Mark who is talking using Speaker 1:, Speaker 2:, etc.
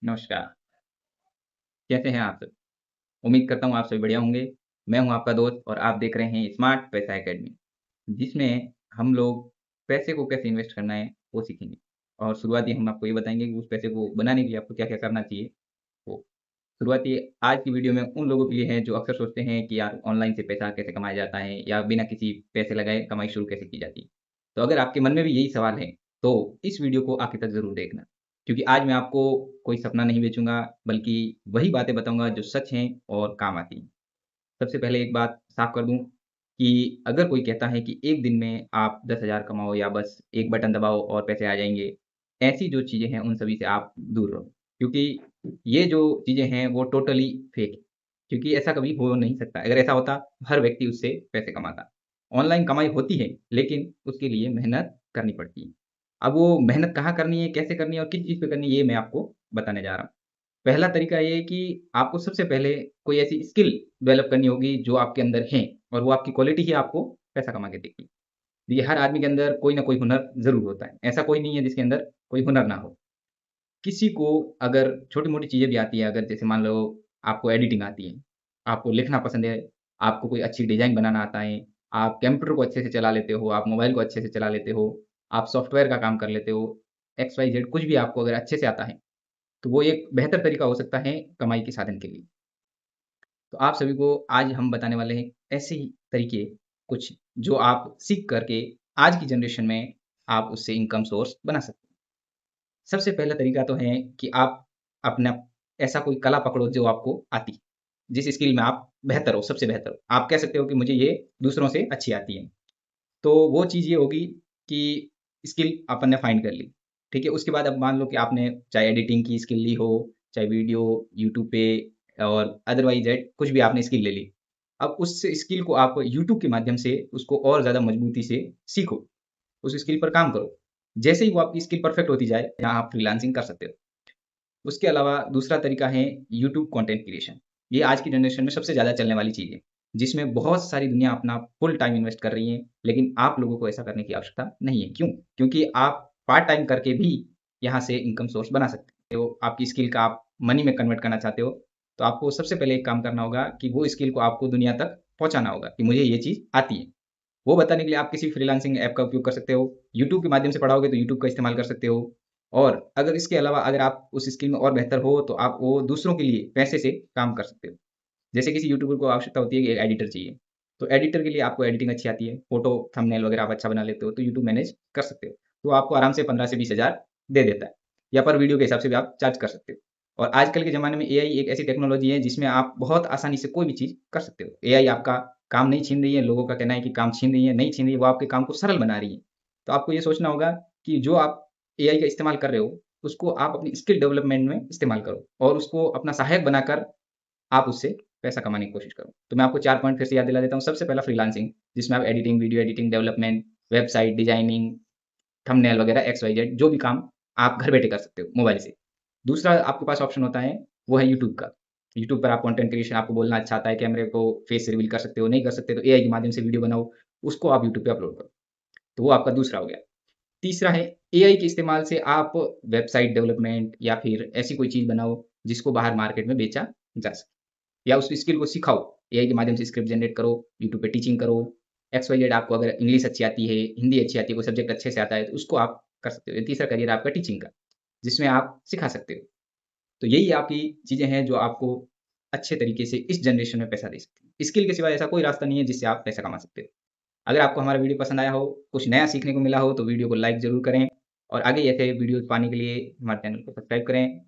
Speaker 1: नमस्कार, कैसे हैं आप सब? उम्मीद करता हूँ आप सभी बढ़िया होंगे। मैं हूँ आपका दोस्त और आप देख रहे हैं स्मार्ट पैसा अकेडमी, जिसमें हम लोग पैसे को कैसे इन्वेस्ट करना है, वो सीखेंगे। और शुरुआती हम आपको ये बताएँगे कि उस पैसे को बनाने के लिए आपको क्या-क्या करना चाहिए। तो शुरुआती आज की वीडियो में उन लोगों के लिए है जो अक्सर सोचते हैं कि यार ऑनलाइन से पैसा कैसे कमाया जाता है या बिना किसी पैसे लगाए कमाई शुरू कैसे की जाती है। तो अगर आपके मन में भी यही सवाल है, तो इस वीडियो को आखिर तक ज़रूर देखना। क्योंकि आज मैं आपको कोई सपना नहीं बेचूँगा, बल्कि वही बातें बताऊँगा जो सच हैं और काम आती हैं। सबसे पहले एक बात साफ कर दूँ कि अगर कोई कहता है कि एक दिन में आप 10,000 कमाओ या बस एक बटन दबाओ और पैसे आ जाएँगे, ऐसी जो चीज़ें हैं उन सभी से आप दूर रहो। क्योंकि ये जो चीज़ें हैं वो टोटली फेक है। क्योंकि ऐसा कभी हो नहीं सकता। अगर ऐसा होता हर व्यक्ति उससे पैसे कमाता। ऑनलाइन कमाई होती है, लेकिन उसके लिए मेहनत करनी पड़ती है। अब वो मेहनत कहाँ करनी है, कैसे करनी है और किस चीज़ पे करनी है, ये मैं आपको बताने जा रहा हूँ। पहला तरीका ये है कि आपको सबसे पहले कोई ऐसी स्किल डेवलप करनी होगी जो आपके अंदर है और वो आपकी क्वालिटी ही आपको पैसा कमा के देगी। देखिए हर आदमी के अंदर कोई ना कोई हुनर ज़रूर होता है। ऐसा कोई नहीं है जिसके अंदर कोई हुनर ना हो। किसी को अगर छोटी-मोटी चीज़ें भी आती हैं, अगर जैसे मान लो आपको एडिटिंग आती है, आपको लिखना पसंद है, आपको कोई अच्छी डिज़ाइन बनाना आता है, आप कंप्यूटर को अच्छे से चला लेते हो, आप मोबाइल को अच्छे से चला लेते हो, आप सॉफ्टवेयर का काम कर लेते हो, एक्स, वाई, ज़ेड कुछ भी आपको अगर अच्छे से आता है, तो वो एक बेहतर तरीका हो सकता है कमाई के साधन के लिए। तो आप सभी को आज हम बताने वाले हैं ऐसे ही तरीके कुछ जो आप सीख करके आज की जनरेशन में आप उससे इनकम सोर्स बना सकते हैं। सबसे पहला तरीका तो है कि आप अपना ऐसा कोई कला पकड़ो जो आपको आती है। जिस स्किल में आप बेहतर हो, सबसे बेहतर हो। आप कह सकते हो कि मुझे ये दूसरों से अच्छी आती है। तो वो चीज़ ये होगी कि स्किल अपन ने फाइंड कर ली, ठीक है? उसके बाद अब मान लो कि आपने चाहे एडिटिंग की स्किल ली हो, चाहे वीडियो यूट्यूब पे और अदरवाइज़ दैट कुछ भी आपने स्किल ले ली। अब उस स्किल को आप यूट्यूब के माध्यम से उसको और ज़्यादा मजबूती से सीखो, उस स्किल पर काम करो। जैसे ही वो आपकी स्किल परफेक्ट होती जाए, यहाँ आप फ्रीलांसिंग कर सकते हो। उसके अलावा दूसरा तरीका है यूट्यूब कंटेंट क्रिएशन। ये आज की जनरेशन में सबसे ज़्यादा चलने वाली चीज़ है, जिसमें बहुत सारी दुनिया अपना फुल टाइम इन्वेस्ट कर रही है, लेकिन आप लोगों को ऐसा करने की आवश्यकता नहीं है। क्यों? क्योंकि आप पार्ट टाइम करके भी यहाँ से इनकम सोर्स बना सकते हो। आपकी स्किल का आप मनी में कन्वर्ट करना चाहते हो, तो आपको सबसे पहले एक काम करना होगा कि वो स्किल को आपको दुनिया तक पहुँचाना होगा कि मुझे ये चीज़ आती है। वो बताने के लिए आप किसी फ्रीलांसिंग ऐप का उपयोग कर सकते हो। यूट्यूब के माध्यम से पढ़ाओगे तो यूट्यूब का इस्तेमाल कर सकते हो। और अगर इसके अलावा अगर आप उस स्किल में और बेहतर हो तो आप वो दूसरों के लिए पैसे से काम कर सकते हो। जैसे किसी यूट्यूबर को आवश्यकता होती है कि एक एडिटर चाहिए। तो एडिटर के लिए आपको एडिटिंग अच्छी आती है, फ़ोटो, थंबनेल वगैरह आप अच्छा बना लेते हो तो यूट्यूब मैनेज कर सकते हो। तो आपको आराम से 15 से 20 हज़ार दे देता है या पर वीडियो के हिसाब से भी आप चार्ज कर सकते हो। और आजकल के ज़माने में एआई एक ऐसी टेक्नोलॉजी है जिसमें आप बहुत आसानी से कोई भी चीज़ कर सकते हो। एआई आपका काम नहीं छीन रही है, लोगों का कहना है कि काम छीन रही है, नहीं छीन रही है, वो आपके काम को सरल बना रही है। तो आपको ये सोचना होगा कि जो आप एआई का इस्तेमाल कर रहे हो, उसको आप अपनी स्किल डेवलपमेंट में इस्तेमाल करो और उसको अपना सहायक बनाकर आप उससे पैसा कमाने की कोशिश करो। तो मैं आपको 4 पॉइंट फिर से याद दिला देता हूँ। सबसे पहला फ्रीलांसिंग, जिसमें आप editing, video editing, development, website designing, thumbnail वगैरह एक्स, वाई, ज़ेड जो भी काम आप घर बैठे कर सकते हो मोबाइल से। दूसरा आपके पास ऑप्शन होता है, वो है यूट्यूब का। यूट्यूब पर आप कंटेंट क्रिएशन आपको बोलना अच्छा आता है, कैमरे को फेस रिवील कर सकते हो, नहीं कर सकते तो एआई के माध्यम से वीडियो बनाओ, उसको आप यूट्यूब पे अपलोड करो। तो वो आपका दूसरा हो गया। तीसरा है एआई के इस्तेमाल से आप वेबसाइट डेवलपमेंट या फिर ऐसी कोई चीज़ बनाओ, जिसको बाहर मार्केट में बेचा जा सके या उस स्किल को सिखाओ। एआई के माध्यम से स्क्रिप्ट जनरेट करो, यूट्यूब पे टीचिंग करो, एक्स, वाई, ज़ेड आपको अगर इंग्लिश अच्छी आती है, हिंदी अच्छी आती है, कोई सब्जेक्ट अच्छे से आता है, तो उसको आप कर सकते हो। ये तीसरा करियर आपका टीचिंग का, जिसमें आप सिखा सकते हो। तो यही आपकी चीज़ें हैं जो आपको अच्छे तरीके से इस जनरेशन में पैसा दे सकती हैं। स्किल के सिवा ऐसा कोई रास्ता नहीं है जिससे आप पैसा कमा सकते हो। अगर आपको हमारा वीडियो पसंद आया हो, कुछ नया सीखने को मिला हो तो वीडियो को लाइक ज़रूर करें और आगे ऐसे वीडियोज़ पाने के लिए हमारे चैनल को सब्सक्राइब करें।